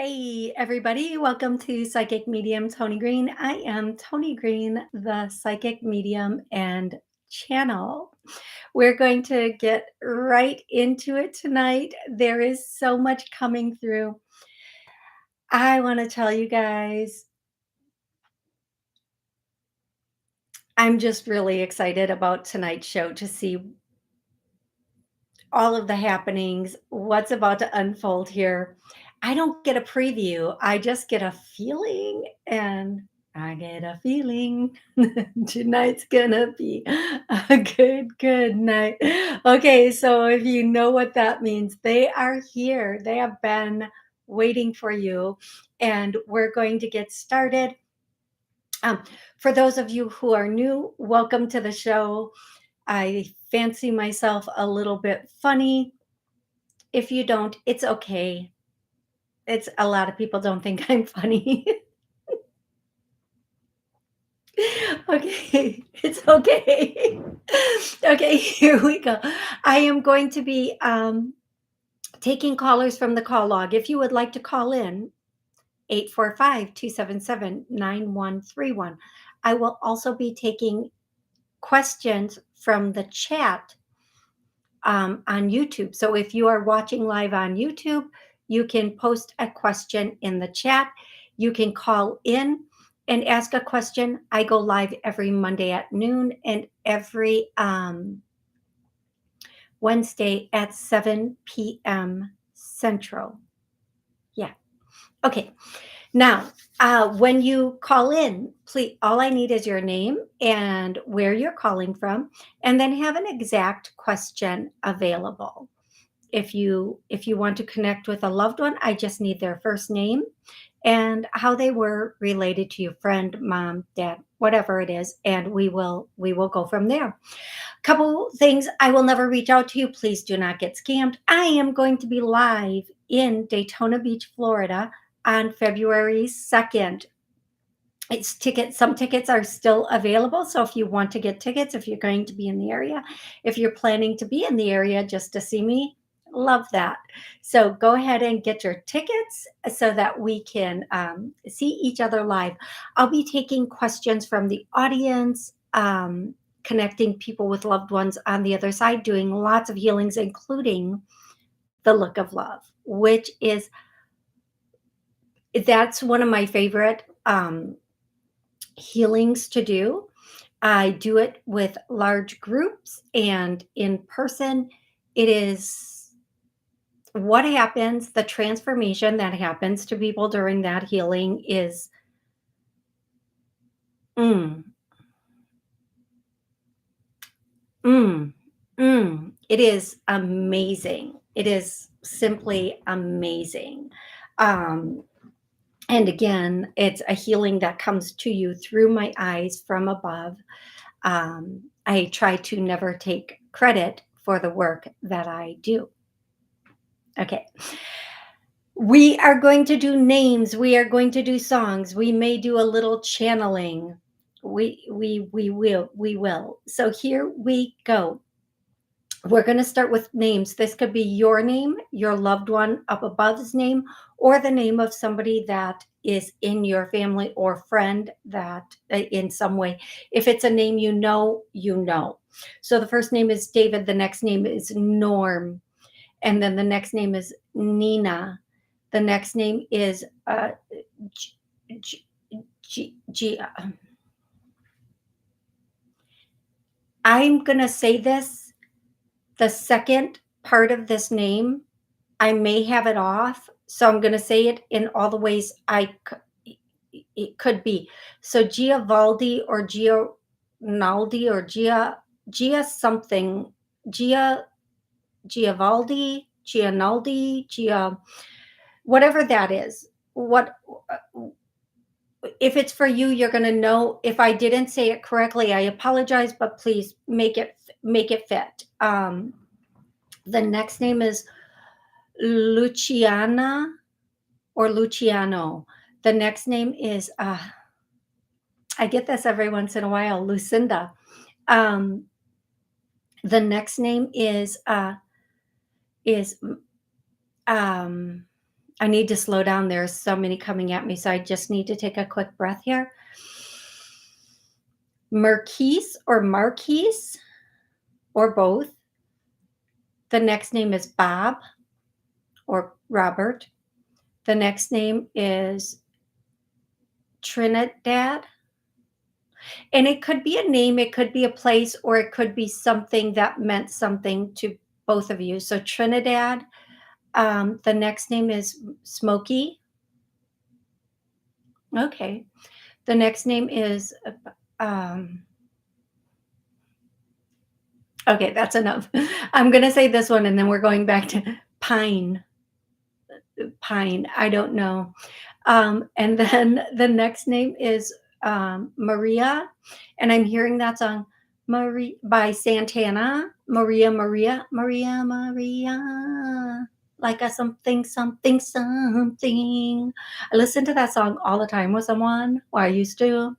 Hey, everybody, welcome to Psychic Medium Toni Greene. I am Toni Greene, the psychic medium and channel. We're going to get right into it tonight. There is so much coming through. I want to tell you guys, I'm just really excited about tonight's show to see all of the happenings, what's about to unfold here. I don't get a preview. I just get a feeling, and I get a feeling tonight's gonna be a good night. Okay, so if you know what that means, they are here. They have been waiting for you, and we're going to get started. Um, for those of you who are new, welcome to the show. I fancy myself a little bit funny. If you don't, it's okay. It's a lot of people don't think I'm funny. Okay, it's okay. Okay, here we go. I am going to be taking callers from the call log. If you would like to call in, 845-277-9131. I will also be taking questions from the chat on YouTube. So if you are watching live on YouTube, you can post a question in the chat. You can call in and ask a question. I go live every Monday at noon and every Wednesday at 7 p.m. Central. Yeah. Okay. Now, when you call in, please, all I need is your name and where you're calling from, and then have an exact question available. If you want to connect with a loved one, I just need their first name and how they were related to your friend, mom, dad, whatever it is, and we will go from there. Couple things: I will never reach out to you. Please do not get scammed. I am going to be live in Daytona Beach, Florida on February 2nd. It's tickets. Some tickets are still available. So if you want to get tickets, if you're going to be in the area, if you're planning to be in the area just to see me, love that. So go ahead and get your tickets so that we can see each other live. I'll be taking questions from the audience, connecting people with loved ones on the other side, doing lots of healings, including the look of love, which is that's one of my favorite healings to do. I do it with large groups and in person. It is what happens, the transformation that happens to people during that healing is mm, mm, it is amazing. It is simply amazing. Um, and again, it's a healing that comes to you through my eyes from above. I try to never take credit for the work that I do. Okay. We are going to do names. We are going to do songs. We may do a little channeling. We will. So here we go. We're going to start with names. This could be your name, your loved one up above's name, or the name of somebody that is in your family or friend that in some way. If it's a name you know, you know. So the first name is David, the next name is Norm, and then the next name is Nina. The next name is G, G, G, I'm going to say this. The second part of this name, I may have it off. So I'm going to say it in all the ways it could be. So Giavaldi or Gianaldi or Gia something, Giavaldi, Gianaldi, whatever that is. What if it's for you, you're going to know. If I didn't say it correctly, I apologize, but please make it fit. The next name is Luciana or Luciano. The next name is I get this every once in a while, Lucinda. Um, the next name is um, I need to slow down. There's so many coming at me, so I just need to take a quick breath here. Marquise or Marquise or both. The next name is Bob or Robert. The next name is Trinidad. And it could be a name, it could be a place, or it could be something that meant something to both of you. So Trinidad. The next name is Smokey. Okay. The next name is um, okay, that's enough. I'm gonna say this one, and then we're going back to Pine. Pine. I don't know. And then the next name is Maria, and I'm hearing that song Maria by Santana. Maria, Maria, Maria, Maria. Like a something, something, something. I listen to that song all the time with someone, or I used to,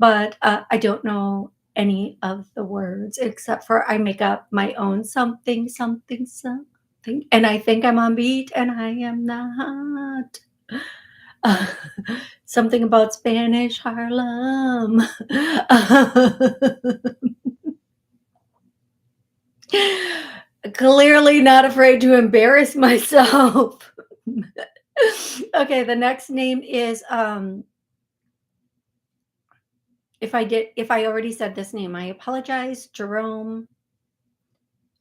but I don't know any of the words except for I make up my own something, something, something, and I think I'm on beat, and I am not. Uh, something about Spanish Harlem. Clearly not afraid to embarrass myself. Okay, the next name is if I already said this name, I apologize. Jerome.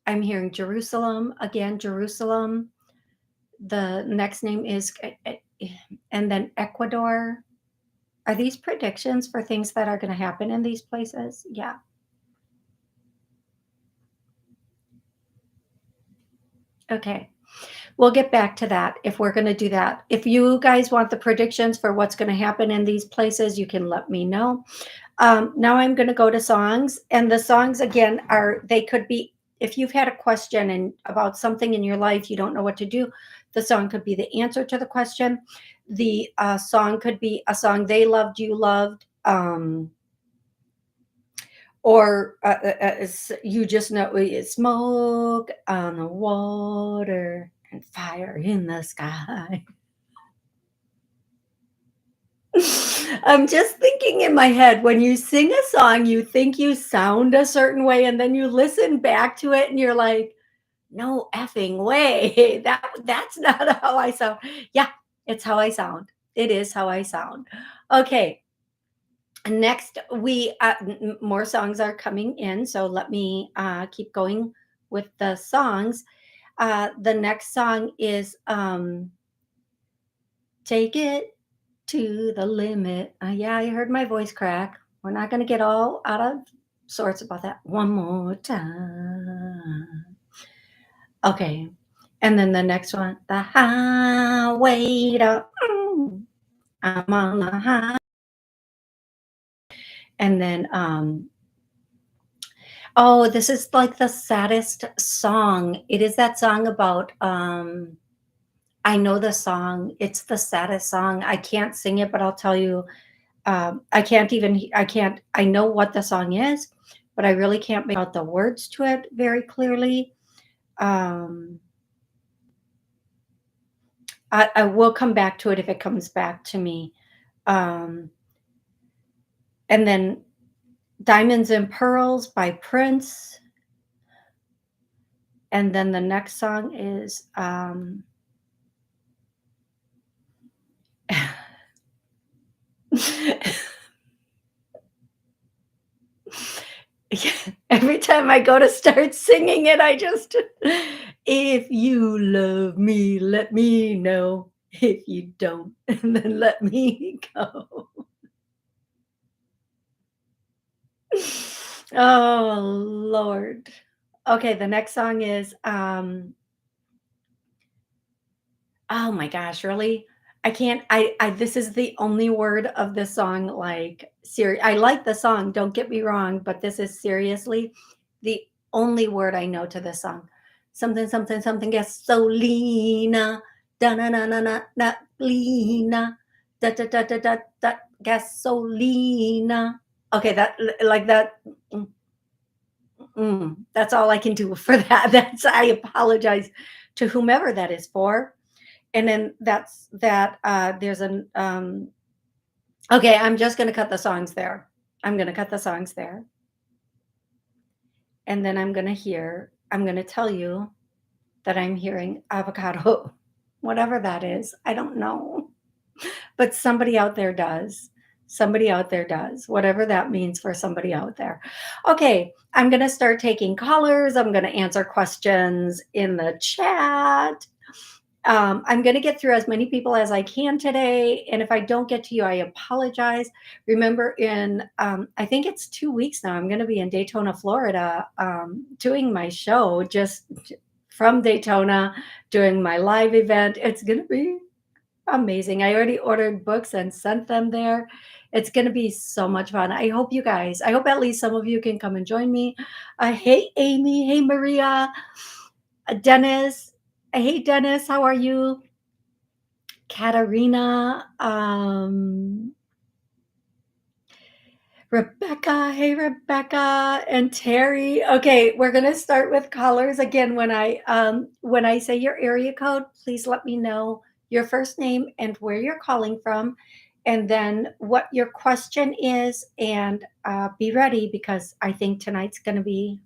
I'm hearing Jerusalem again, Jerusalem. The next name is and then Ecuador. Are these predictions for things that are going to happen in these places? Yeah. Okay. We'll get back to that if we're going to do that. If you guys want the predictions for what's going to happen in these places, you can let me know. Now I'm going to go to songs, and the songs again they could be if you've had a question and about something in your life you don't know what to do. The song could be the answer to the question. The song could be a song they loved, you loved. Or you just know it's smoke on the water and fire in the sky. I'm just thinking in my head when you sing a song, you think you sound a certain way, and then you listen back to it and you're like, no effing way. That's not how I sound. Yeah, it's how I sound. It is how I sound. Okay. Next, we more songs are coming in, so let me keep going with the songs. The next song is "Take It to the Limit." Yeah, I heard my voice crack. We're not going to get all out of sorts about that. One more time. Okay, and then the next one, "The Highway to." I'm on the high. And then oh, this is like the saddest song. It is that song about I know the song. It's the saddest song. I can't sing it, but I'll tell you I can't I know what the song is, but I really can't make out the words to it very clearly. Um I will come back to it if it comes back to me. Um and then Diamonds and Pearls by Prince. And then the next song is yeah, every time I go to start singing it, I just if you love me, let me know. If you don't, then let me go. Oh, Lord. Okay, the next song is, oh my gosh, really? I can't I this is the only word of the song, like, I like the song, don't get me wrong, but this is seriously the only word I know to this song. Something, something, something, gasolina, da na na na na na lina, da da da da da da, gasolina. Okay, that like that. mm, that's all I can do for that. That's I apologize to whomever that is for. And then there's an, okay, I'm just going to cut the songs there. I'm going to cut the songs there. And then I'm going to tell you that I'm hearing avocado, whatever that is. I don't know. But somebody out there does. Somebody out there does, whatever that means for somebody out there. Okay, I'm going to start taking callers. I'm going to answer questions in the chat. I'm going to get through as many people as I can today. And if I don't get to you, I apologize. Remember, I think it's 2 weeks now, I'm going to be in Daytona, Florida, doing my show just from Daytona, doing my live event. It's going to be amazing. I already ordered books and sent them there. It's going to be so much fun. I hope at least some of you can come and join me. Hey, Amy. Hey, Maria. Dennis. Hey, Dennis. How are you? Katarina. Rebecca. Hey, Rebecca and Terry. Okay, we're going to start with callers again. When I say your area code, please let me know your first name and where you're calling from, and then what your question is, and be ready, because I think tonight's going to be,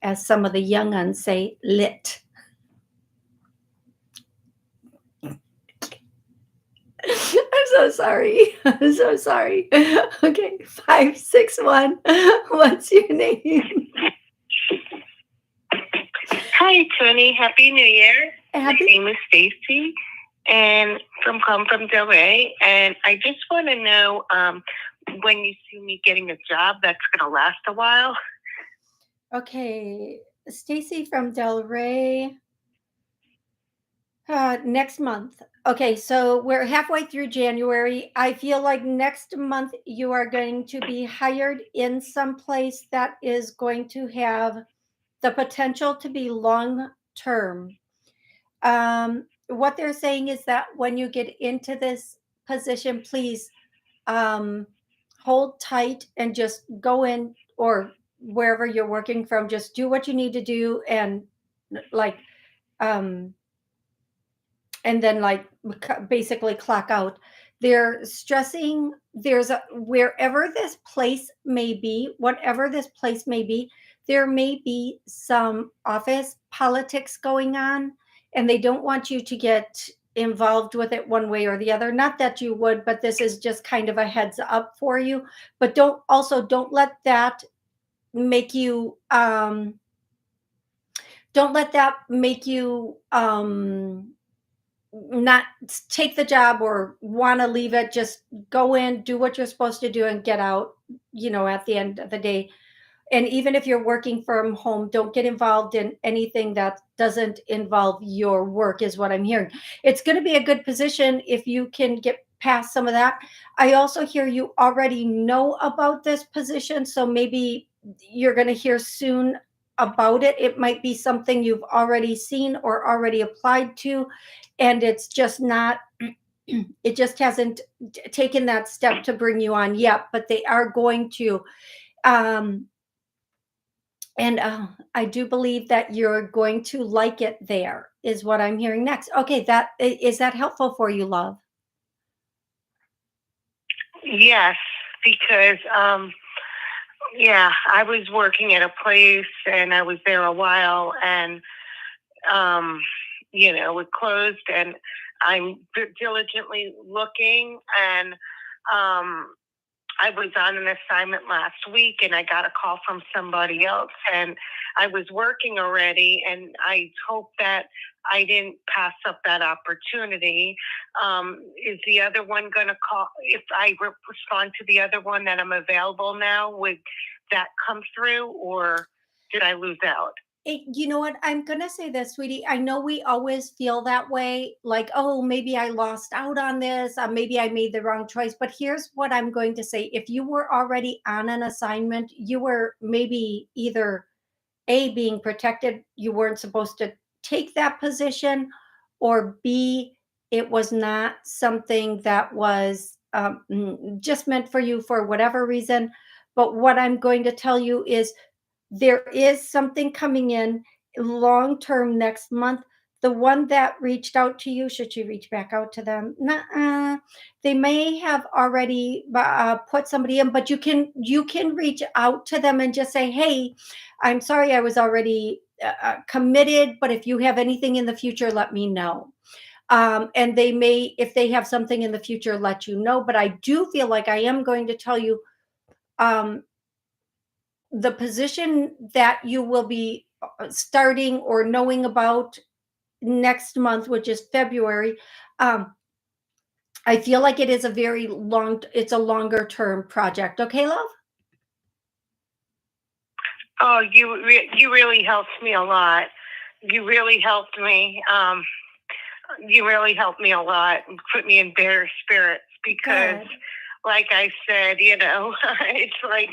as some of the young uns say, lit. I'm so sorry. I'm so sorry. Okay, 561. What's your name? Hi, Toni. Happy New Year. Happy- My name is Stacy, and come from Del Rey. And I just want to know when you see me getting a job that's going to last a while. Okay, Stacy from Del Rey. Next month. Okay, so we're halfway through January. I feel like next month you are going to be hired in some place that is going to have the potential to be long term. What they're saying is that when you get into this position, please hold tight and just go in, or wherever you're working from, just do what you need to do, and like and then basically clock out. They're stressing wherever this place may be, whatever this place may be, there may be some office politics going on, and they don't want you to get involved with it one way or the other. Not that you would, but this is just kind of a heads up for you. But don't let that make you not take the job or want to leave it. Just go in, do what you're supposed to do, and get out, at the end of the day. And even if you're working from home, don't get involved in anything that doesn't involve your work, is what I'm hearing. It's going to be a good position if you can get past some of that. I also hear you already know about this position, so maybe you're going to hear soon about it. It might be something you've already seen or already applied to, and it's just not it just hasn't taken that step to bring you on yet, but they are going to. And I do believe that you're going to like it there, is what I'm hearing next. Okay, is that helpful for you, love? Yes, because I was working at a place and I was there a while, and it closed, and I'm diligently looking, and I was on an assignment last week, and I got a call from somebody else, and I was working already, and I hope that I didn't pass up that opportunity. Is the other one going to call? If I respond to the other one that I'm available now, would that come through, or did I lose out? You know what? I'm going to say this, sweetie. I know we always feel that way, like, oh, maybe I lost out on this. Maybe I made the wrong choice. But here's what I'm going to say. If you were already on an assignment, you were maybe either A, being protected, you weren't supposed to take that position, or B, it was not something that was just meant for you for whatever reason. But what I'm going to tell you is there is something coming in long term next month. the one that reached out to you, should she reach back out to them? Nuh-uh. They may have already put somebody in, but you can reach out to them and just say, "Hey, I'm sorry, I was already committed, but if you have anything in the future, let me know." And they may, if they have something in the future, let you know. But I do feel like I am going to tell you, um, the position that you will be starting or knowing about next month, which is February. um, I feel like it is a very long, it's a longer term project. Okay, love? Oh, you really helped me a lot. You really helped me. You really helped me a lot and put me in better spirits because, Good. like I said, it's like,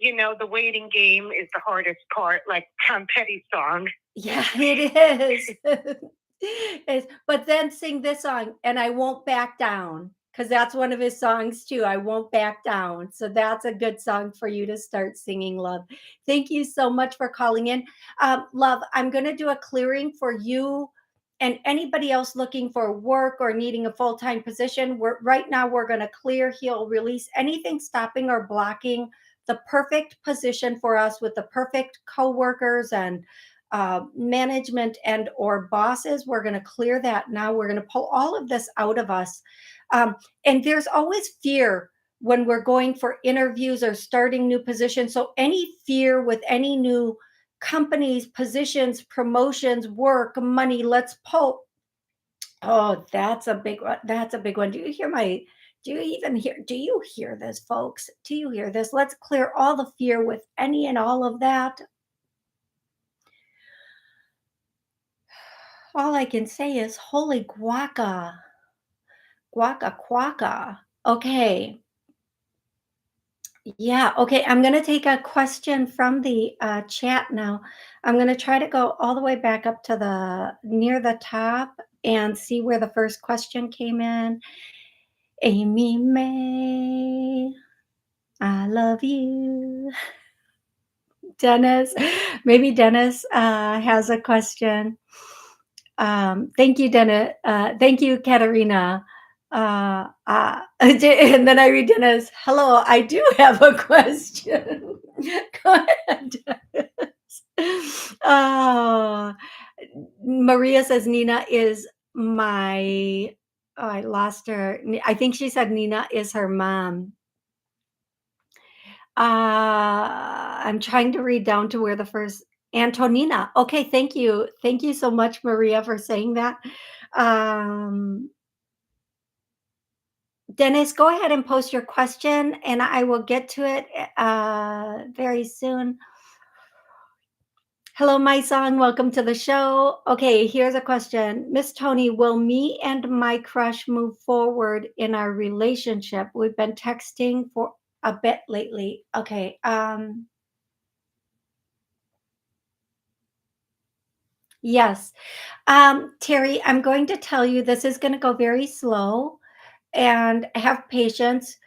the waiting game is the hardest part, like Tom Petty's song. Yeah, it is. But then sing this song, "And I Won't Back Down," because that's one of his songs too. I won't back down. So that's a good song for you to start singing, love. Thank you so much for calling in. Love, I'm going to do a clearing for you and anybody else looking for work or needing a full time position. Right now, we're going to clear, heal, release anything stopping or blocking the perfect position for us with the perfect coworkers and management and or bosses. We're going to clear that now. We're going to pull all of this out of us. And there's always fear when we're going for interviews or starting new positions. So any fear with any new companies, positions, promotions, work, money, let's pull. Oh, that's a big one. That's a big one. Do you hear this, folks? Do you hear this? Let's clear all the fear with any and all of that. All I can say is holy guaca, guaca quaca. Okay. Yeah. Okay. I'm going to take a question from the chat now. I'm going to try to go all the way back up to the near the top and see where the first question came in. Amy May, I love you. Dennis, maybe Dennis has a question. Thank you, Dennis. Thank you, Katerina. And then I read Dennis. Hello, I do have a question. Go ahead, Dennis. Maria says Nina is my. Oh, I lost her. I think she said Nina is her mom. I'm trying to read down to where the first Antonina. Okay, thank you. Thank you so much, Maria, for saying that. Um, Dennis, go ahead and post your question and I will get to it very soon. Hello, my song. Welcome to the show. Okay, here's a question. Miss Toni, will me and my crush move forward in our relationship? We've been texting for a bit lately. Okay. Yes. Terry, I'm going to tell you this is going to go very slow and have patience.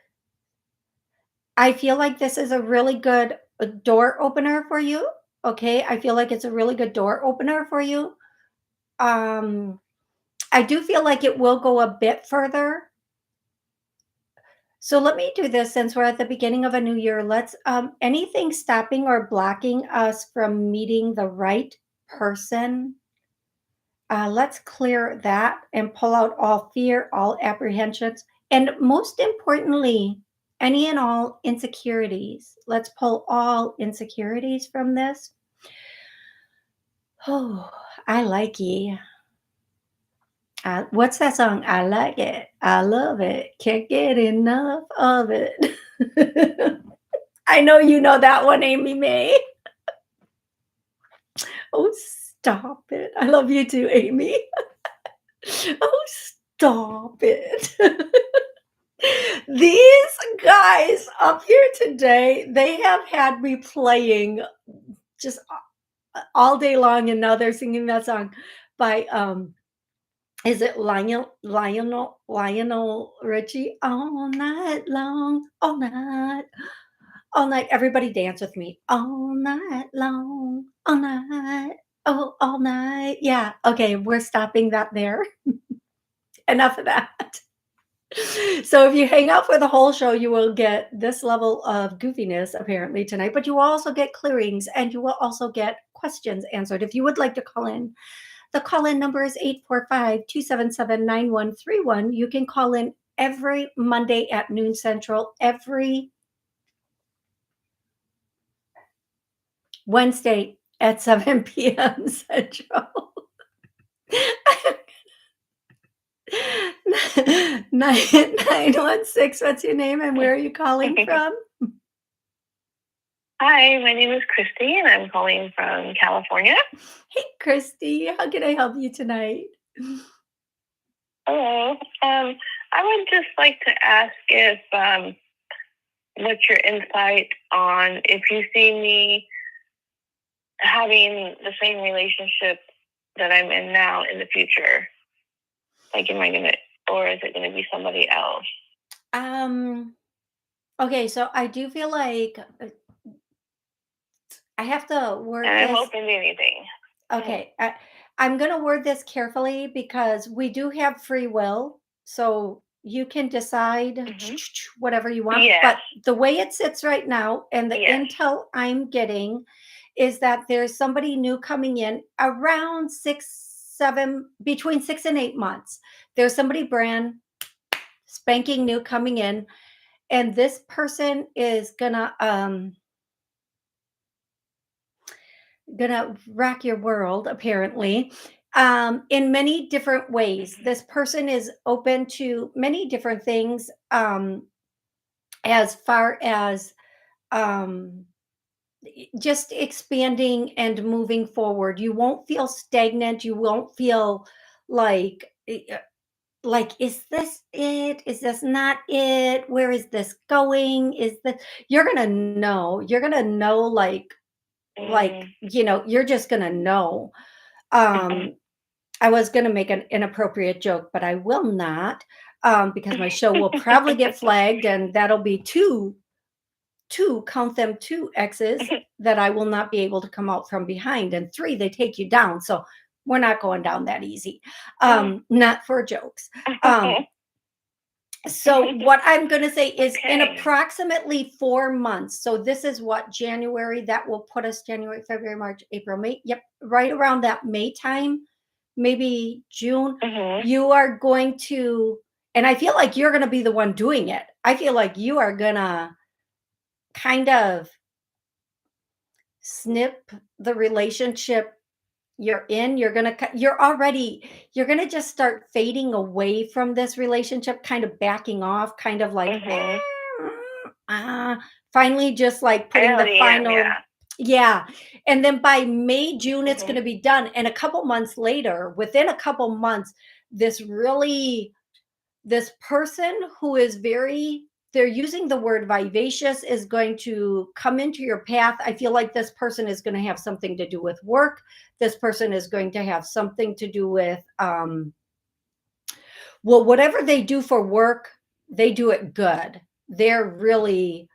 I feel like this is a really good door opener for you. Okay. I feel like it's a really good door opener for you. Um, I do feel like it will go a bit further. So let me do this since we're at the beginning of a new year. Let's, anything stopping or blocking us from meeting the right person. Let's clear that and pull out all fear, all apprehensions, and most importantly, any and all insecurities. Let's pull all insecurities from this. Oh, I like ye. What's that song? I like it. I love it. Can't get enough of it. I know you know that one, Amy May. Oh, stop it. I love you too, Amy. Oh, stop it. These guys up here today, they have had me playing just all day long, and now they're singing that song by is it Lionel Richie? All night long, all night, all night. Everybody dance with me. All night long, all night. Oh, all night. Yeah. Okay, we're stopping that there. Enough of that. So if you hang out for the whole show, you will get this level of goofiness apparently tonight, but you will also get clearings and you will also get questions answered. If you would like to call in, the call in number is 845-277-9131. You can call in every Monday at noon Central, every Wednesday at 7 p.m. Central. 916, what's your name and where are you calling from? Hi, my name is Christy and I'm calling from California. Hey, Christy, how can I help you tonight? Hello. I would just like to ask if what's your insight on if you see me having the same relationship that I'm in now in the future? Like, am I gonna, or is it gonna be somebody else? Okay, so I do feel like I have to word And I'm this. open to anything. Okay, I'm going to word this carefully because we do have free will. So you can decide Mm-hmm. whatever you want. Yes. But the way it sits right now and the Yes. intel I'm getting is that there's somebody new coming in around 6, 7, between 6 and 8 months. There's somebody brand spanking new coming in, and this person is gonna rock your world apparently, in many different ways. This person is open to many different things, as far as um, just expanding and moving forward. You won't feel stagnant. You won't feel like is this it? Is this not it? Where is this going? Is this you're gonna know. You're gonna know you're just gonna know. Um, I was gonna make an inappropriate joke, but I will not, because my show will probably get flagged, and that'll be two, count them, two X's that I will not be able to come out from behind, and three, they take you down. So we're not going down that easy. Not for jokes. So what I'm going to say is in approximately 4 months. So this is what January, that will put us January, February, March, April, May. Yep. Right around that May time, maybe June, you are going to, and I feel like you're going to be the one doing it. I feel like you are going to kind of snip the relationship you're in. You're going to just start fading away from this relationship, kind of backing off, kind of like finally just like putting the final yeah. And then by May, June, it's going to be done. And a couple months later, within a couple months, this person who is they're using the word vivacious, is going to come into your path. I feel like this person is going to have something to do with work. This person is going to have something to do with, whatever they do for work, they do it good. They're really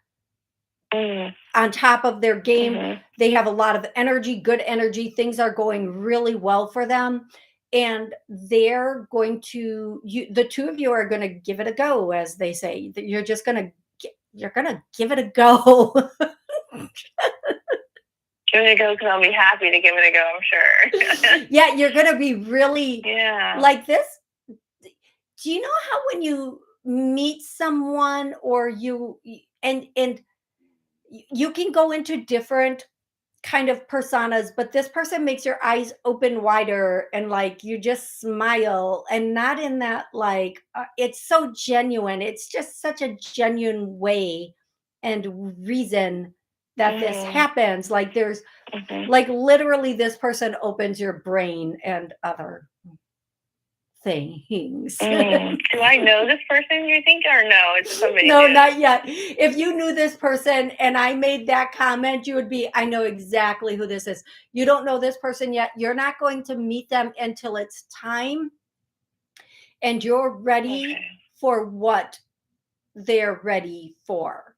on top of their game. They have a lot of energy, good energy. Things are going really well for them. And they're going to, the two of you are going to give it a go, as they say. You're just going to give it a go. Give it a go because I'll be happy to give it a go, I'm sure. Yeah, you're going to be really like this. Do you know how when you meet someone or and you can go into different kind of personas, but this person makes your eyes open wider and like you just smile, and not in that it's so genuine. It's just such a genuine way and reason that this happens. Like there's like literally this person opens your brain and other things. Do I know this person, you think, or no? It's somebody No, new? not yet. If you knew this person and I made that comment, you would be, I know exactly who this is. You don't know this person yet. You're not going to meet them until it's time and you're ready for what they're ready for.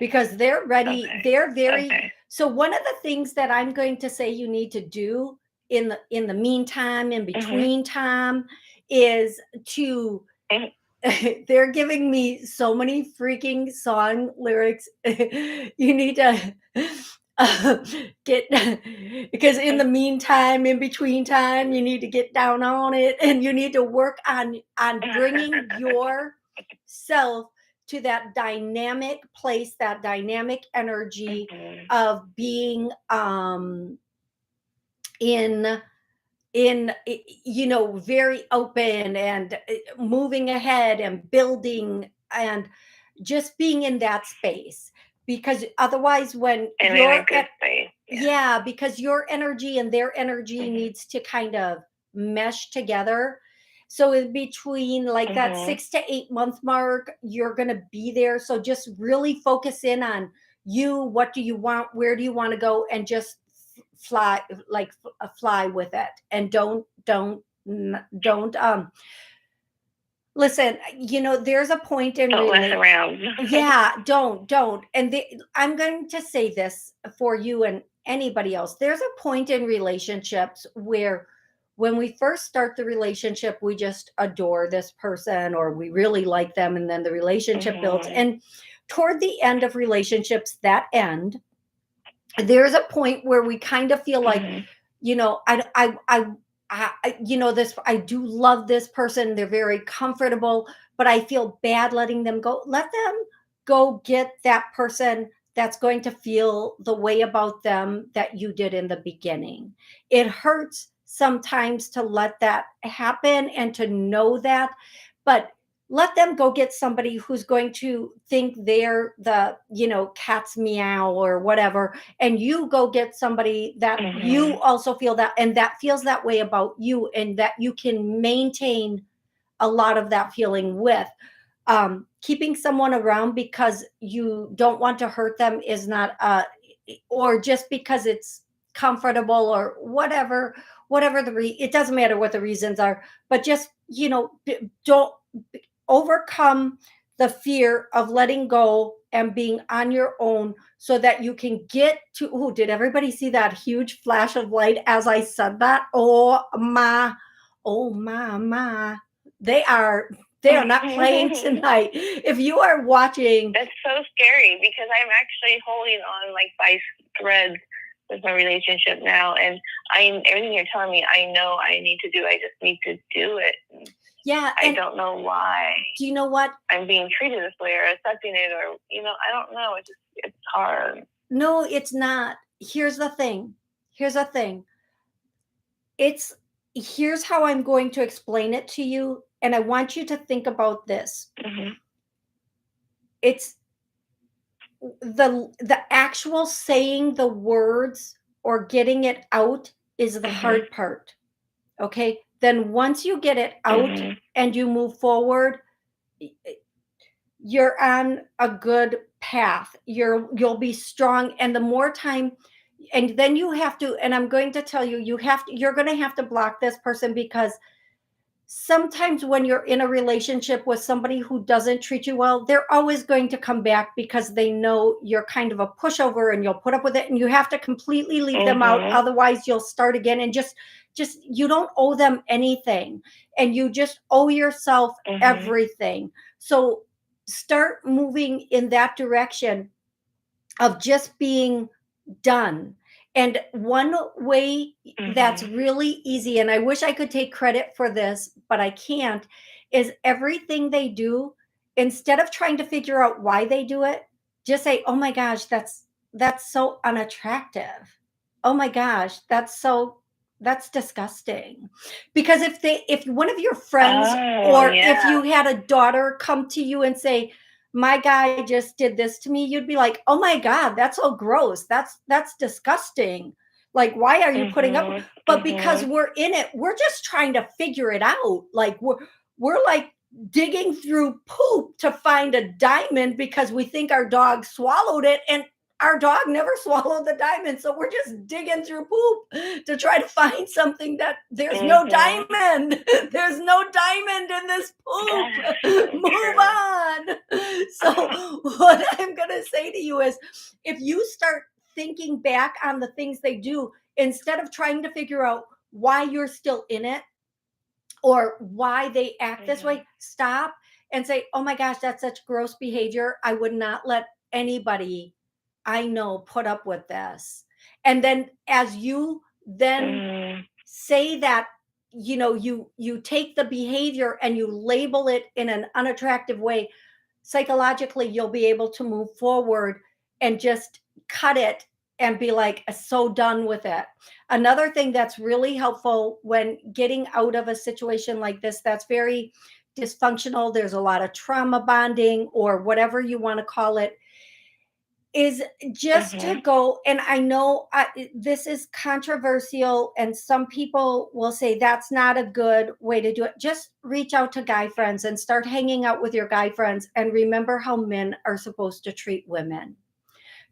Because they're ready. They're very, so one of the things that I'm going to say you need to do in the meantime, in between time, is to they're giving me so many freaking song lyrics. You need to get, because in the meantime, in between time, you need to get down on it, and you need to work on bringing yourself to that dynamic place, that dynamic energy of being in very open and moving ahead and building and just being in that space, because otherwise when And you're in a good space. yeah, because your energy and their energy needs to kind of mesh together. So in between like that 6 to 8 month mark, you're going to be there. So just really focus in on you. What do you want? Where do you want to go? And just fly, like fly with it. And don't listen, there's a point in Don't mess around. yeah, don't. And I'm going to say this for you and anybody else. There's a point in relationships where when we first start the relationship, we just adore this person or we really like them, and then the relationship builds. And toward the end of relationships that end, there's a point where we kind of feel like, this, I do love this person. They're very comfortable, but I feel bad letting them go. Let them go get that person that's going to feel the way about them that you did in the beginning. It hurts sometimes to let that happen and to know that, but let them go get somebody who's going to think they're the, cat's meow or whatever. And you go get somebody that you also feel that, and that feels that way about you, and that you can maintain a lot of that feeling with. Keeping someone around because you don't want to hurt them is not, or just because it's comfortable or whatever it doesn't matter what the reasons are, but just, don't overcome the fear of letting go and being on your own so that you can get to, oh, did everybody see that huge flash of light as I said that? Oh my, they are not playing tonight. If you are watching, that's so scary because I'm actually holding on like by threads with my relationship now, and everything you're telling me, I know I need to do. I just need to do it. Yeah. I don't know why. Do you know what? I'm being treated this way or accepting it, or, I don't know. It's hard. No, it's not. Here's the thing. Here's how I'm going to explain it to you. And I want you to think about this. It's the actual saying the words or getting it out is the hard part. Okay. Then once you get it out and you move forward, you're on a good path. You'll be strong. And the more time, and then you have to, and I'm going to tell you, you're going to have to block this person, because sometimes when you're in a relationship with somebody who doesn't treat you well, they're always going to come back because they know you're kind of a pushover and you'll put up with it, and you have to completely leave them out. Otherwise you'll start again, and just you don't owe them anything, and you just owe yourself everything. So start moving in that direction of just being done. And one way that's really easy, and I wish I could take credit for this, but I can't, is everything they do, instead of trying to figure out why they do it, just say, oh my gosh, that's so unattractive. Oh my gosh, that's disgusting. Because if one of your friends if you had a daughter come to you and say, my guy just did this to me, you'd be like, oh my God, that's so gross. That's disgusting. Like, why are you putting up? But because we're in it, we're just trying to figure it out. Like we're like digging through poop to find a diamond because we think our dog swallowed it, and our dog never swallowed the diamond. So we're just digging through poop to try to find something that there's no diamond. There's no diamond in this poop. Move on. So what I'm going to say to you is, if you start thinking back on the things they do, instead of trying to figure out why you're still in it or why they act this way, stop and say, oh my gosh, that's such gross behavior. I would not let anybody I know put up with this. And then as you then say that, you take the behavior and you label it in an unattractive way, psychologically you'll be able to move forward and just cut it and be like so done with it. Another thing that's really helpful when getting out of a situation like this that's very dysfunctional, there's a lot of trauma bonding or whatever you want to call it, is just to go, and I know this is controversial and some people will say that's not a good way to do it. Just reach out to guy friends and start hanging out with your guy friends and remember how men are supposed to treat women.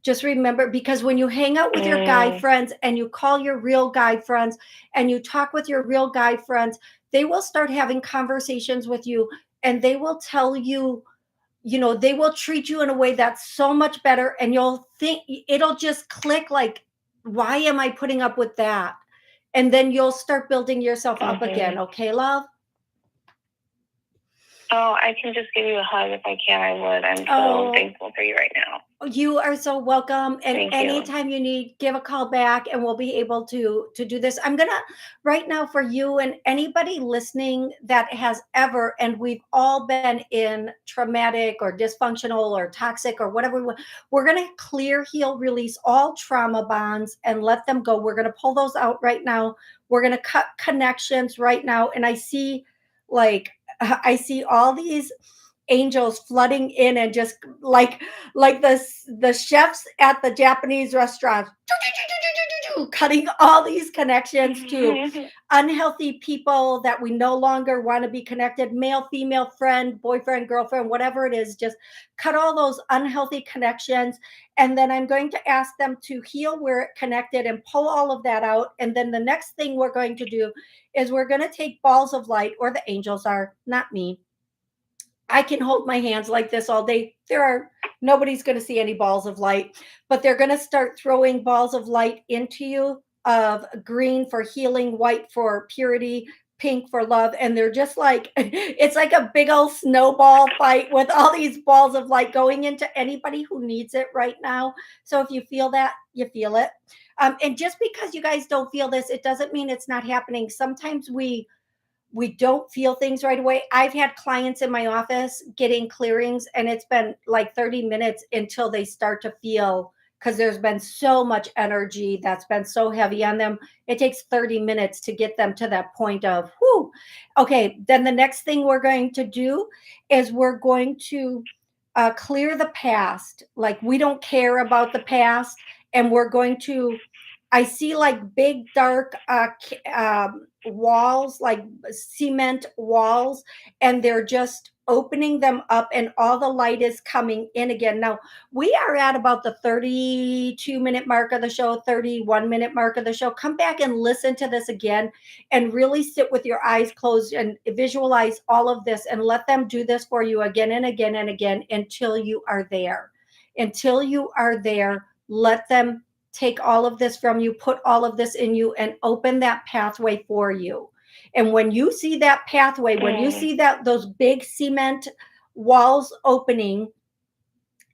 Just remember, because when you hang out with your guy friends and you call your real guy friends and you talk with your real guy friends, they will start having conversations with you and they will tell you, they will treat you in a way that's so much better. And you'll think it'll just click like, why am I putting up with that? And then you'll start building yourself up again. Okay, love? Oh, I can just give you a hug if I can. I would. I'm so thankful for you right now. You are so welcome. And anytime you need, give a call back and we'll be able to do this. I'm going to right now for you and anybody listening that has ever, and we've all been in traumatic or dysfunctional or toxic or whatever. We're going to clear, heal, release all trauma bonds and let them go. We're going to pull those out right now. We're going to cut connections right now. And I see all these angels flooding in and just like the chefs at the Japanese restaurants cutting all these connections to unhealthy people that we no longer want to be connected, male, female, friend, boyfriend, girlfriend, whatever it is. Just cut all those unhealthy connections. And then I'm going to ask them to heal where it connected and pull all of that out. And then the next thing we're going to do is we're going to take balls of light, or the angels are, not me. I can hold my hands like this all day. Nobody's going to see any balls of light, but they're going to start throwing balls of light into you, of green for healing, white for purity, pink for love. And they're just like, it's like a big old snowball fight with all these balls of light going into anybody who needs it right now. So if you feel that, you feel it. And just because you guys don't feel this, it doesn't mean it's not happening. Sometimes we don't feel things right away. I've had clients in my office getting clearings and it's been like 30 minutes until they start to feel, because there's been so much energy that's been so heavy on them. It takes 30 minutes to get them to that point of, whoo. Okay, then the next thing we're going to do is we're going to clear the past. Like we don't care about the past, and we're going to, I see like big dark walls, like cement walls, and they're just opening them up and all the light is coming in again. Now we are at about the 32-minute mark of the show, 31-minute mark of the show. Come back and listen to this again and really sit with your eyes closed and visualize all of this and let them do this for you again and again and again until you are there. Until you are there, let them take all of this from you, put all of this in you, and open that pathway for you. And when you see that pathway, when you see that those big cement walls opening,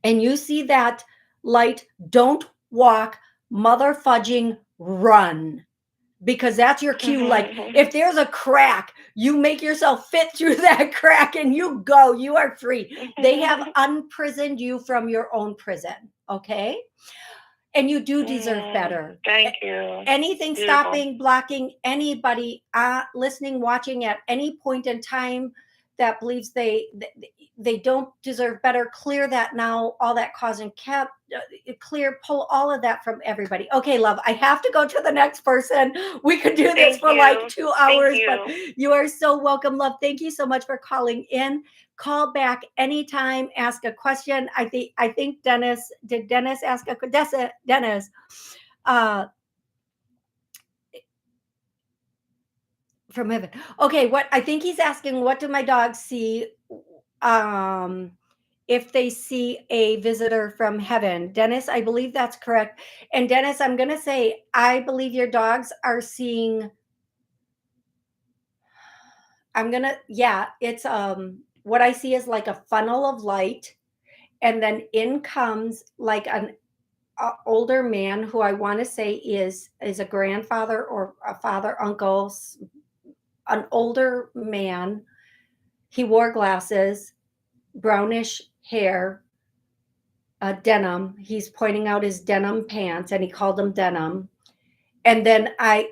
and you see that light, don't walk, mother fudging, run. Because that's your cue. Like if there's a crack, you make yourself fit through that crack and you go, you are free. They have unprisoned you from your own prison. Okay. And you do deserve better. Thank you. Anything Beautiful. stopping, blocking anybody listening, watching at any point in time that believes they don't deserve better, clear that now. All that cause and clear, pull all of that from everybody. Okay, love, I have to go to the next person. We could do this for like 2 hours, but you are so welcome, love. Thank you so much for calling in. Call back anytime, ask a question. I think Dennis, did Dennis ask a question? Dennis, from heaven. Okay, what I think he's asking, what do my dogs see if they see a visitor from heaven? Dennis, I believe that's correct. And Dennis, I'm going to say, I believe your dogs are seeing Yeah, it's what I see is like a funnel of light, and then in comes like an older man who I want to say is a grandfather or a father, uncle, an older man. He wore glasses, brownish hair, denim. He's pointing out his denim pants, and he called them denim. And then I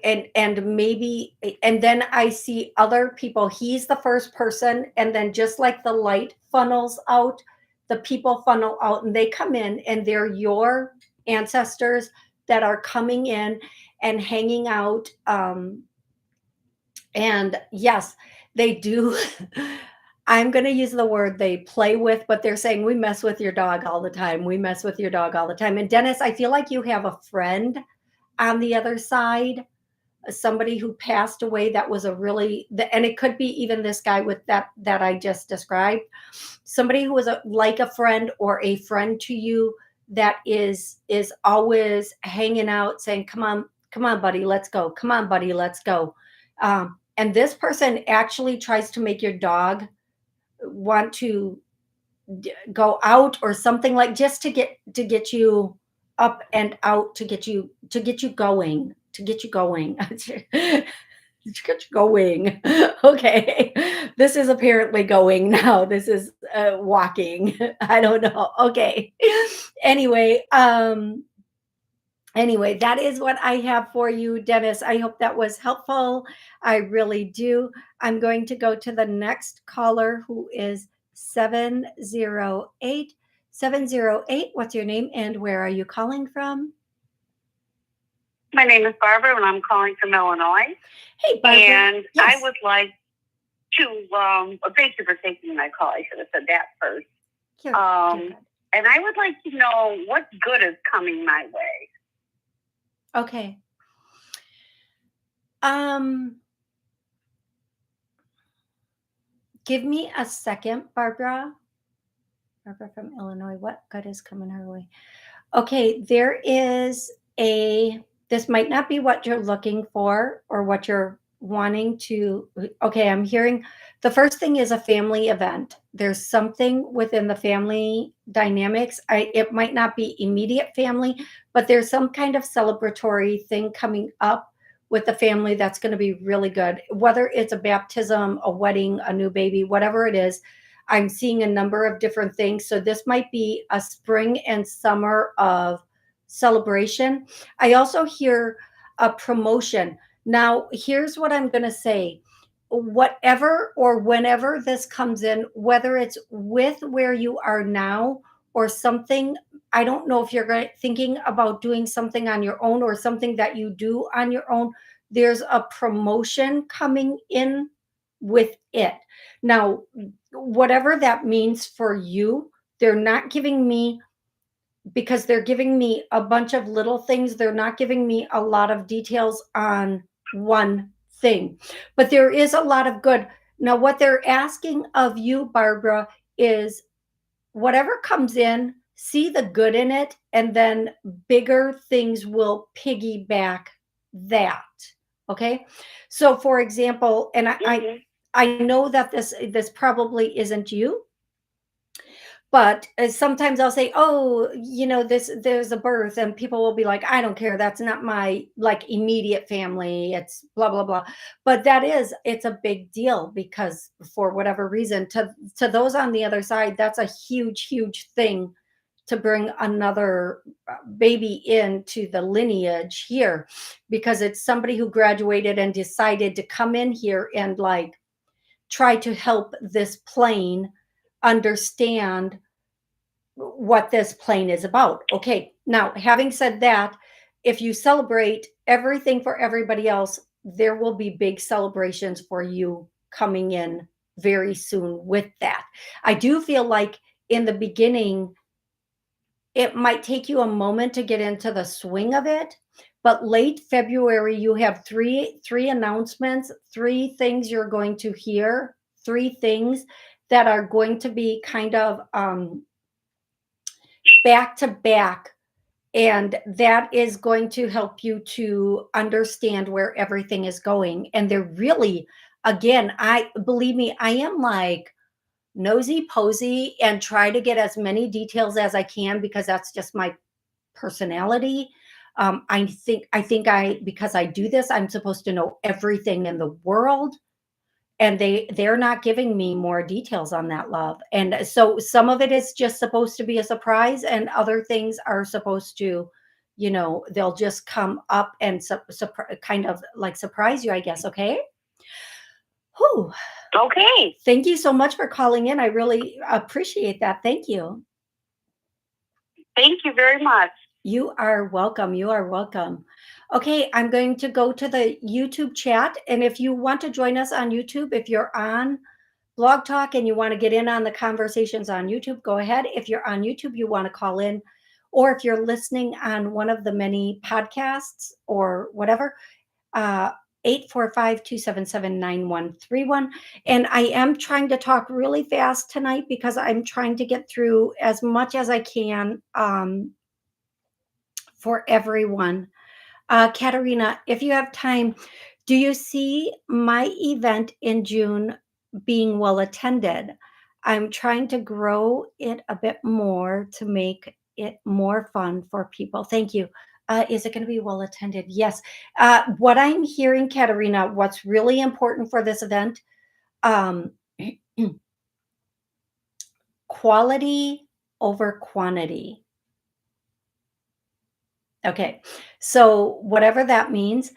see other people. He's the first person, and then just like the light funnels out, the people funnel out, and they come in, and they're your ancestors that are coming in and hanging out. And yes, they do. I'm going to use the word they play with, but they're saying we mess with your dog all the time. We mess with your dog all the time. And Dennis, I feel like you have a friend on the other side, somebody who passed away that was a really, and it could be even this guy with that I just described, somebody who was like a friend or a friend to you that is always hanging out saying, come on buddy, let's go, come on buddy, let's go. And this person actually tries to make your dog want to go out or something, like just to get you up and out, to get you going, to get you going. To get you going. Okay, this is apparently going now. This is walking. I don't know. Okay. Anyway, anyway, that is what I have for you, Dennis. I hope that was helpful. I really do. I'm going to go to the next caller, who is 708. 708, what's your name and where are you calling from? My name is Barbara, and I'm calling from Illinois. Hey, Barbara. And yes. I would like to, thank you for taking my call. I should have said that first. You're good. And I would like to know what good is coming my way. Okay. Give me a second, Barbara. Barbara from Illinois. What good is coming her way? Okay, there is this might not be what you're looking for or what you're wanting to. Okay, I'm hearing the first thing is a family event. There's something within the family dynamics. It might not be immediate family, but there's some kind of celebratory thing coming up with the family that's going to be really good. Whether it's a baptism, a wedding, a new baby, whatever it is, I'm seeing a number of different things. So this might be a spring and summer of celebration. I also hear a promotion. Now, here's what I'm going to say. Whatever or whenever this comes in, whether it's with where you are now or something, I don't know if you're thinking about doing something on your own or something that you do on your own. There's a promotion coming in with it. Now, whatever that means for you, they're not giving me, because they're giving me a bunch of little things. They're not giving me a lot of details on one thing, but there is a lot of good. Now, what they're asking of you, Barbara, is whatever comes in, see the good in it, and then bigger things will piggyback that. Okay. So for example, and I know that this probably isn't you, but sometimes I'll say, oh, there's a birth, and people will be like, I don't care, that's not my like immediate family, it's blah blah blah. But it's a big deal, because for whatever reason, to those on the other side, that's a huge thing, to bring another baby into the lineage here, because it's somebody who graduated and decided to come in here and like try to help this plane understand what this plane is about. Okay, now having said that, if you celebrate everything for everybody else, there will be big celebrations for you coming in very soon with that. I do feel like in the beginning, it might take you a moment to get into the swing of it, but late February, you have three announcements, three things you're going to hear, three things that are going to be kind of back to back. And that is going to help you to understand where everything is going. And they're really again, believe me, I am like nosy posy and try to get as many details as I can because that's just my personality. I think because I do this, I'm supposed to know everything in the world, and they're not giving me more details on that, love. And so some of it is just supposed to be a surprise, and other things are supposed to, they'll just come up and kind of like surprise you, I guess. Okay. Whew. Okay. Thank you so much for calling in. I really appreciate that. Thank you. Thank you very much. You are welcome. You are welcome. Okay, I'm going to go to the YouTube chat. And if you want to join us on YouTube, if you're on Blog Talk and you want to get in on the conversations on YouTube, go ahead. If you're on YouTube, you want to call in, or if you're listening on one of the many podcasts or whatever, 845-277-9131. And I am trying to talk really fast tonight because I'm trying to get through as much as I can for everyone. Katerina, if you have time, do you see my event in June being well attended? I'm trying to grow it a bit more to make it more fun for people. Thank you. Is it going to be well attended? Yes. What I'm hearing, Katerina, what's really important for this event, quality over quantity. Okay. So whatever that means,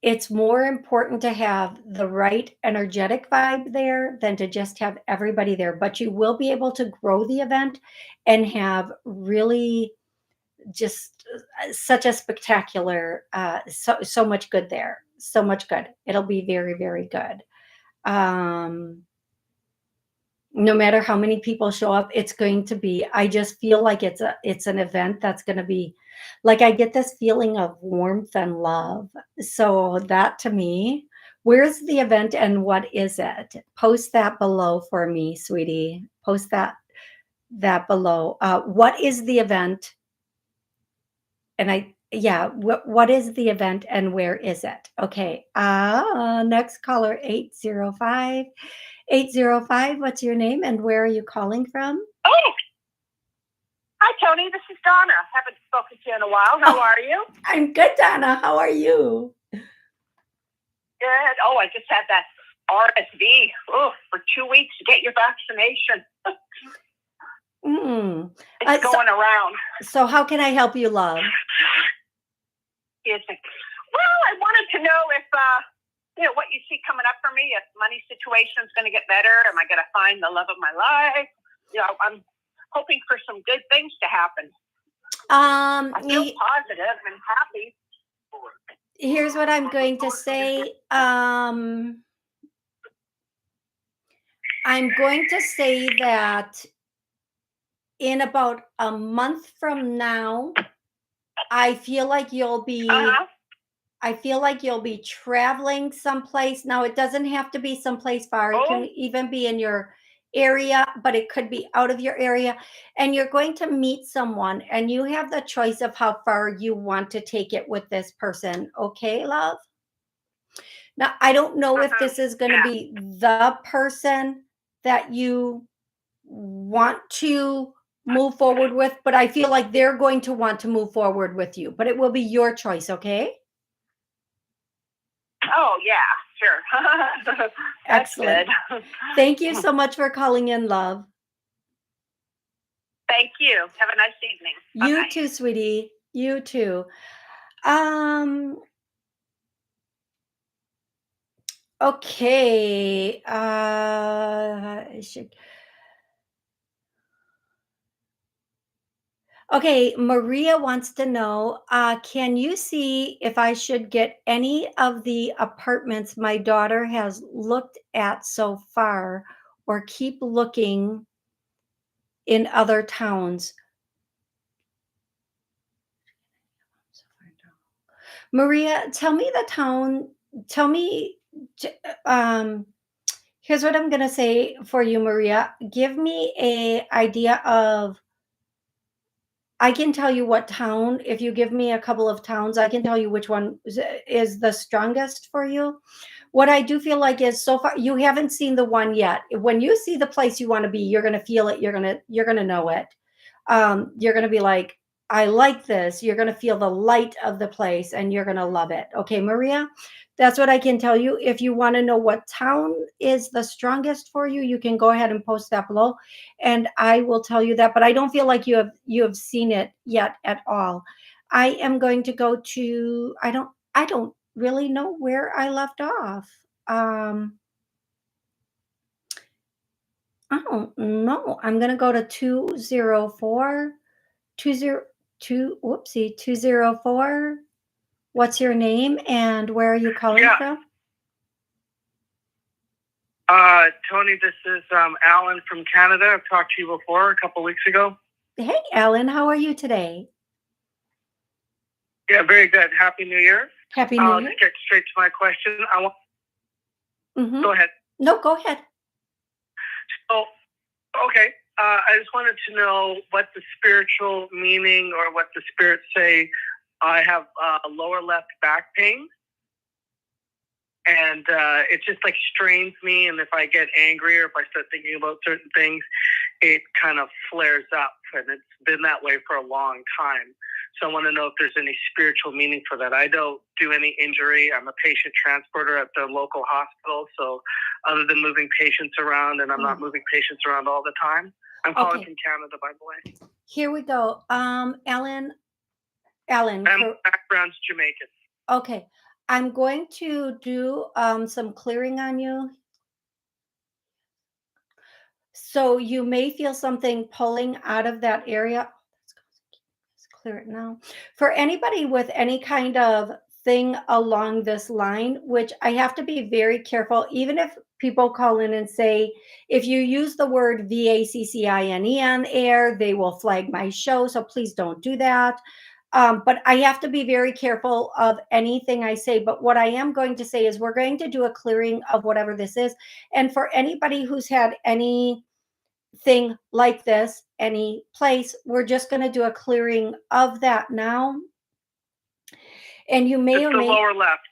it's more important to have the right energetic vibe there than to just have everybody there. But you will be able to grow the event and have really just such a spectacular, so much good there. So much good. It'll be very, very good. No matter how many people show up, it's going to be, I just feel like it's an event that's going to be like, I get this feeling of warmth and love. So that to me, where's the event and what is it? Post that below for me, sweetie. Post that below. What is the event? And what is the event and where is it? Okay. Next caller, 805. 805, what's your name and where are you calling from? Oh, hi, Toni. This is Donna. Haven't spoken to you in a while. How are you? I'm good, Donna. How are you? Good. Oh, I just had that RSV for 2 weeks to get your vaccination. It's going around. So how can I help you, love? Well, I wanted to know if, what you see coming up for me, if money situation is going to get better. Am I going to find the love of my life? I'm hoping for some good things to happen. I feel positive and happy. Here's what I'm going to say. I'm going to say that in about a month from now, I feel like you'll be traveling someplace. Now, it doesn't have to be someplace far. It can even be in your area, but it could be out of your area. And you're going to meet someone, and you have the choice of how far you want to take it with this person. Okay, love? Now, I don't know if this is going to be the person that you want to move forward with, but I feel like they're going to want to move forward with you, but it will be your choice. Okay. Oh yeah, sure. Excellent. Good. Thank you so much for calling in, love. Thank you. Have a nice evening. You Bye-bye. too, sweetie. You too. Okay. Okay, Maria wants to know, can you see if I should get any of the apartments my daughter has looked at so far, or keep looking in other towns? Maria, tell me the town. Tell me, here's what I'm going to say for you, Maria. Give me a idea of, I can tell you what town. If you give me a couple of towns, I can tell you which one is the strongest for you. What I do feel like is so far you haven't seen the one yet. When you see the place you want to be, you're going to feel it. You're going to know it. You're going to be like, I like this. You're going to feel the light of the place and you're going to love it. Okay, Maria, that's what I can tell you. If you want to know what town is the strongest for you, you can go ahead and post that below and I will tell you that, but I don't feel like you have seen it yet at all. I am going to go to I don't really know where I left off. I don't know. I'm going to go to 204 202 whoopsie 204. What's your name and where are you calling Yeah. from? Toni, this is Alan from Canada. I've talked to you before a couple weeks ago. Hey, Alan, how are you today? Yeah, very good. Happy New Year. Happy New I'll Year. just get straight to my question. Mhm. Go ahead. No, go ahead. So, okay. I just wanted to know what the spiritual meaning or what the spirits say. I have lower left back pain. And it just like strains me. And if I get angry or if I start thinking about certain things, it kind of flares up. And it's been that way for a long time. So I want to know if there's any spiritual meaning for that. I don't do any injury. I'm a patient transporter at the local hospital. So other than moving patients around, and I'm not moving patients around all the time. I'm calling Okay. from Canada, by the way. Here we go. Alan, And my background's Jamaican. okay. I'm going to do some clearing on you. So you may feel something pulling out of that area. Let's clear it now. For anybody with any kind of thing along this line, which I have to be very careful, even if people call in and say, if you use the word VACCINE on air, they will flag my show. So please don't do that. But I have to be very careful of anything I say. But what I am going to say is we're going to do a clearing of whatever this is. And for anybody who's had anything like this, any place, we're just going to do a clearing of that now. And you may It's or the may lower left.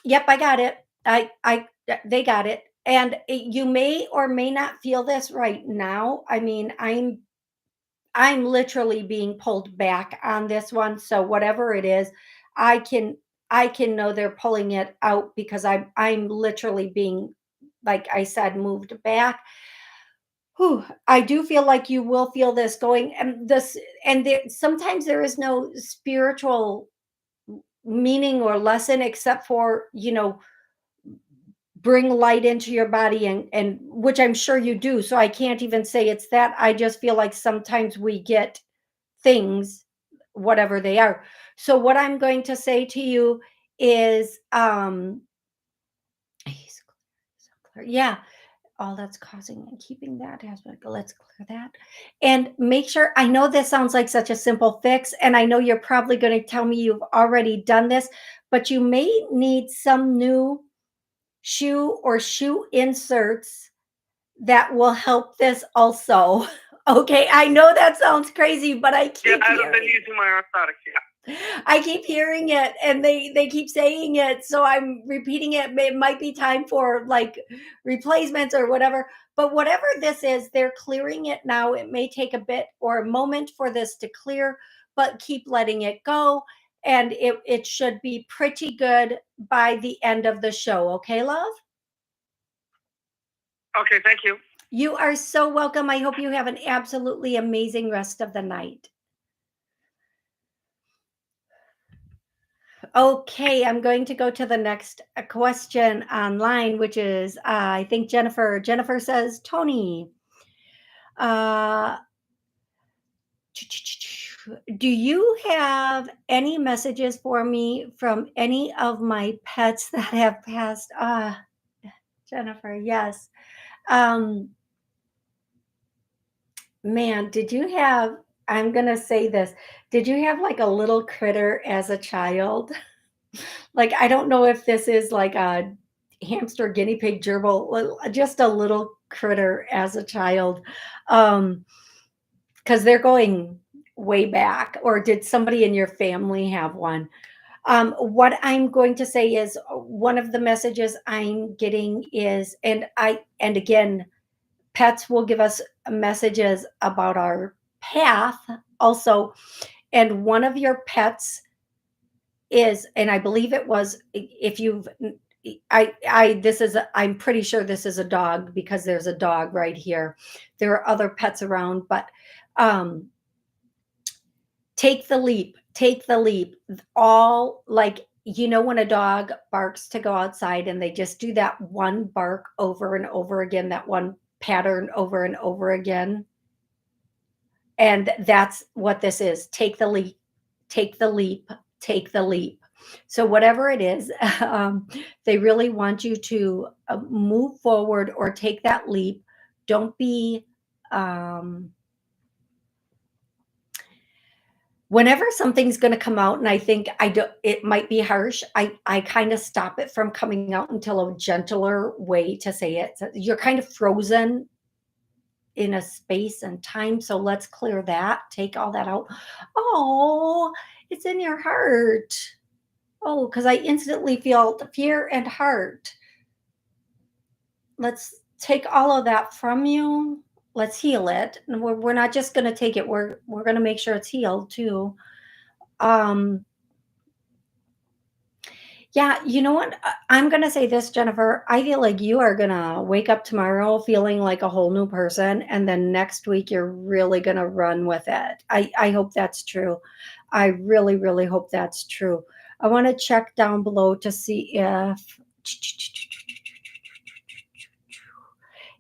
Yep, I got it. They got it. And you may or may not feel this right now. I mean, I'm literally being pulled back on this one. So whatever it is, I can know they're pulling it out because I'm literally being, like I said, moved back. Whew, I do feel like you will feel this going and sometimes there is no spiritual meaning or lesson except for, bring light into your body and which I'm sure you do. So I can't even say it's that. I just feel like sometimes we get things, whatever they are. So what I'm going to say to you is, yeah, all that's causing and keeping that aspect. Let's clear that and make sure. I know this sounds like such a simple fix, and I know you're probably going to tell me you've already done this, but you may need some new shoe or shoe inserts that will help this also. Okay, I know that sounds crazy, but I keep Yeah, I've been using my orthotics. Yeah. I keep hearing it and they keep saying it, so I'm repeating it. It might be time for like replacements or whatever, but whatever this is, they're clearing it now. It may take a bit or a moment for this to clear, but keep letting it go and it should be pretty good by the end of the show. Okay, love? Okay, thank you. You are so welcome. I hope you have an absolutely amazing rest of the night. Okay, I'm going to go to the next question online, which is, I think Jennifer. Jennifer says, Toni, do you have any messages for me from any of my pets that have passed? Jennifer, yes. Man, I'm going to say this. Did you have like a little critter as a child? Like, I don't know if this is like a hamster, guinea pig, gerbil, just a little critter as a child. Because they're going way back. Or did somebody in your family have one? What I'm going to say is one of the messages I'm getting is, and again, pets will give us messages about our path also. And one of your pets is, and I believe it was, if you've, I'm pretty sure this is a dog because there's a dog right here. There are other pets around, but um, take the leap, take the leap. All like, when a dog barks to go outside and they just do that one bark over and over again, that one pattern over and over again. And that's what this is. Take the leap, take the leap, take the leap. So, whatever it is, they really want you to move forward or take that leap. Don't be, whenever something's going to come out, and I think it might be harsh, I kind of stop it from coming out until a gentler way to say it. So you're kind of frozen in a space and time. So let's clear that, take all that out. Oh, it's in your heart. Oh, because I instantly feel fear and heart. Let's take all of that from you. Let's heal it. And we're not just going to take it. We're going to make sure it's healed too. Yeah, you know what? I'm going to say this, Jennifer. I feel like you are going to wake up tomorrow feeling like a whole new person. And then next week, you're really going to run with it. I hope that's true. I really, really hope that's true. I want to check down below to see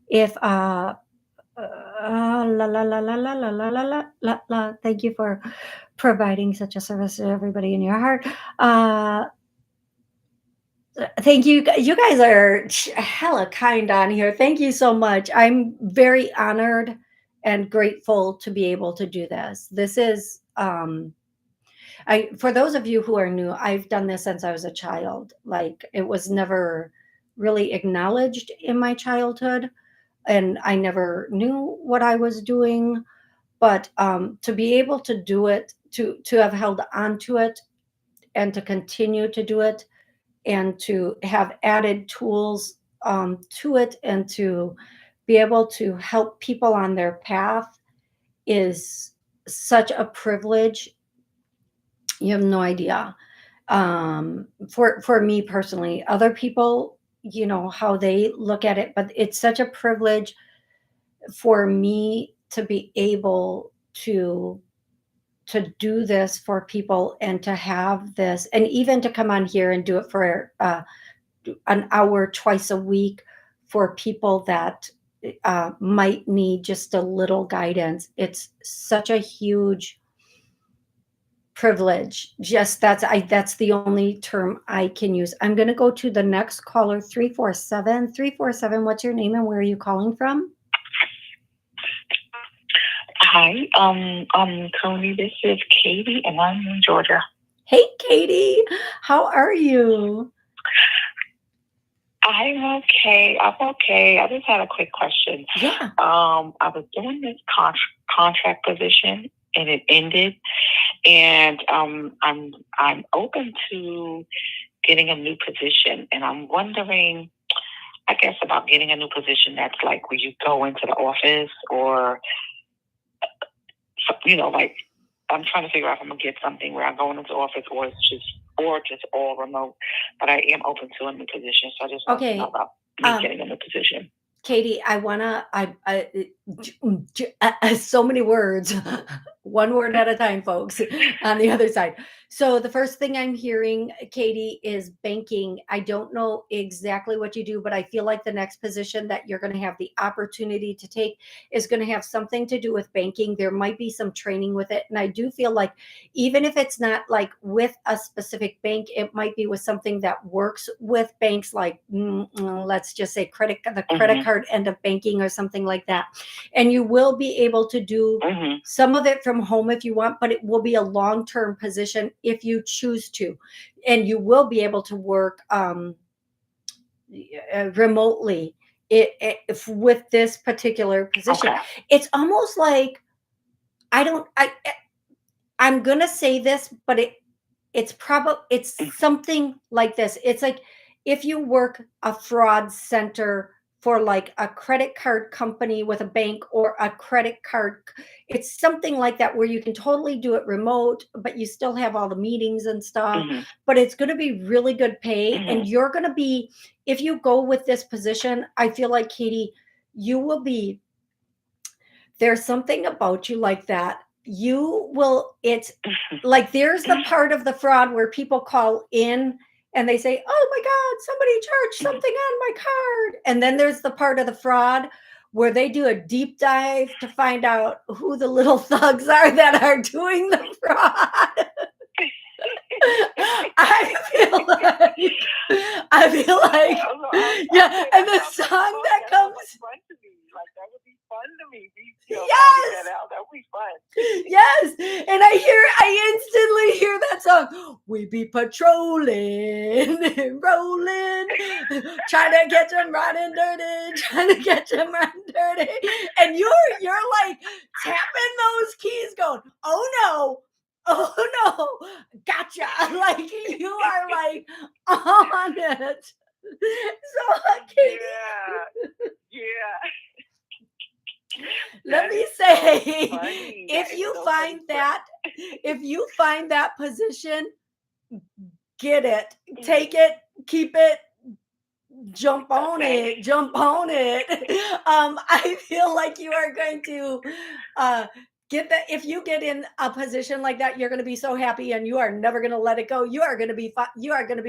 if la la la la la la la la la la la. Thank you for providing such a service to everybody in your heart. Thank you. You guys are hella kind on here. Thank you so much. I'm very honored and grateful to be able to do this. This is for those of you who are new, I've done this since I was a child. Like, it was never really acknowledged in my childhood, and I never knew what I was doing. But to be able to do it, to have held on to it, and to continue to do it, and to have added tools to it, and to be able to help people on their path is such a privilege. You have no idea. For me personally, other people, how they look at it, but it's such a privilege for me to be able to do this for people, and to have this, and even to come on here and do it for an hour twice a week for people that might need just a little guidance. It's such a huge privilege. Just that's the only term I can use. I'm going to go to the next caller, 347. What's your name and where are you calling from? Hi, I'm Toni. This is Katie, and I'm in Georgia. Hey, Katie, how are you? I'm okay. I just had a quick question. Yeah. I was doing this contract position, and it ended, and I'm open to getting a new position, and I'm wondering, I guess, about getting a new position that's like where you go into the office, or like, I'm trying to figure out if I'm gonna get something where I'm going into office, or it's just all remote. But I am open to a new position, so I just want to know about me getting a new position. Katie, so many words, one word at a time, folks, on the other side. So the first thing I'm hearing, Katie, is banking. I don't know exactly what you do, but I feel like the next position that you're going to have the opportunity to take is going to have something to do with banking. There might be some training with it. And I do feel like even if it's not like with a specific bank, it might be with something that works with banks, like let's just say the credit card end of banking or something like that. And you will be able to do some of it from home if you want, but it will be a long-term position if you choose to. And you will be able to work remotely with this particular position. Okay. It's almost like, I'm going to say this, but it's something like this. It's like if you work a fraud center for like a credit card company with a bank or a credit card, it's something like that where you can totally do it remote, but you still have all the meetings and stuff. But it's going to be really good pay, and you're going to be, if you go with this position, I feel like, Katie, you will be, there's something about you like that. You will, it's like there's the part of the fraud where people call in and they say, oh my God, somebody charged something on my card. And then there's the part of the fraud where they do a deep dive to find out who the little thugs are that are doing the fraud. I feel like, yeah, and the song that comes. Like, that would be fun to me. Yes. That would be fun. Yes. And I instantly hear that song. We be patrolling, rolling, trying to get them running dirty, trying to get them running dirty. And you're like tapping those keys going, oh no, gotcha. Like you are like on it. So Katie, yeah. Let me say, if you find that position, get it, take it, keep it, jump on it. I feel like you are going to get that. If you get in a position like that, you're going to be so happy, and you are never going to let it go. You are going to be you're going to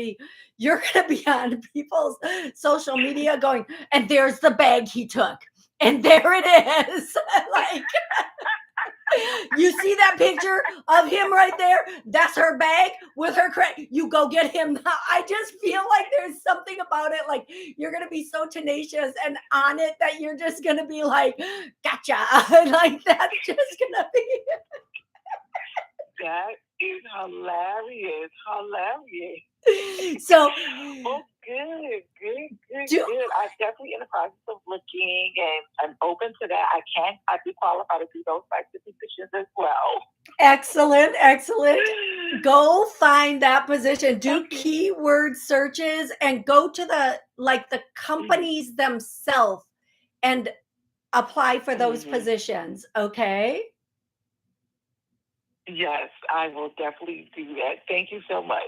be on people's social media going, and there's the bag he took. And there it is. Like, you see that picture of him right there? That's her bag with her credit. You go get him. I just feel like there's something about it. Like, you're going to be so tenacious and on it that you're just going to be like, gotcha. Like, that's just going to be. That is hilarious. So, good. I'm definitely in the process of looking, and I'm open to that. I do qualify to do those types of positions as well. Excellent. Go find that position. Do keyword searches and go to the companies themselves and apply for those positions. Okay. Yes, I will definitely do that. Thank you so much.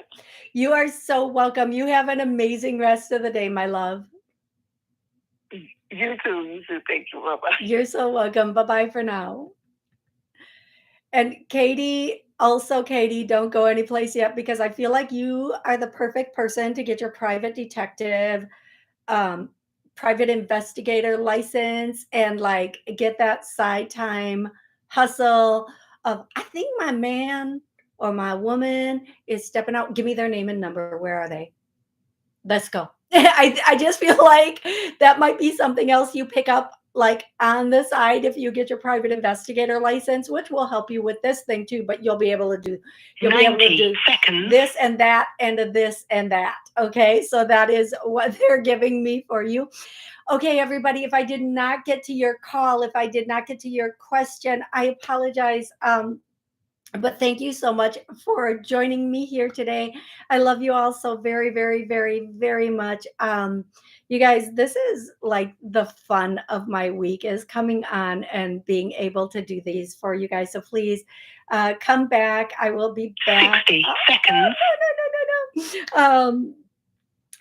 You are so welcome. You have an amazing rest of the day, my love. You too. Thank you. Bye-bye. You're so welcome. Bye-bye for now. And Katie, don't go anyplace yet, because I feel like you are the perfect person to get your private detective, private investigator license, and like get that side time hustle of, I think my man or my woman is stepping out. Give me their name and number. Where are they? Let's go. I just feel like that might be something else you pick up like on the side if you get your private investigator license, which will help you with this thing too, but you'll be able to do this and that and this and that. Okay. So that is what they're giving me for you. Okay, everybody, if I did not get to your call, if I did not get to your question, I apologize. But thank you so much for joining me here today. I love you all so very, very, very, very much. You guys, this is like the fun of my week, is coming on and being able to do these for you guys. So please come back. I will be back. 60 seconds. No.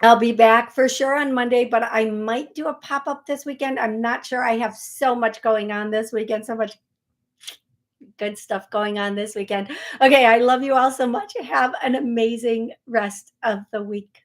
I'll be back for sure on Monday, but I might do a pop-up this weekend. I'm not sure. I have so much going on this weekend, so much good stuff going on this weekend. Okay, I love you all so much. Have an amazing rest of the week.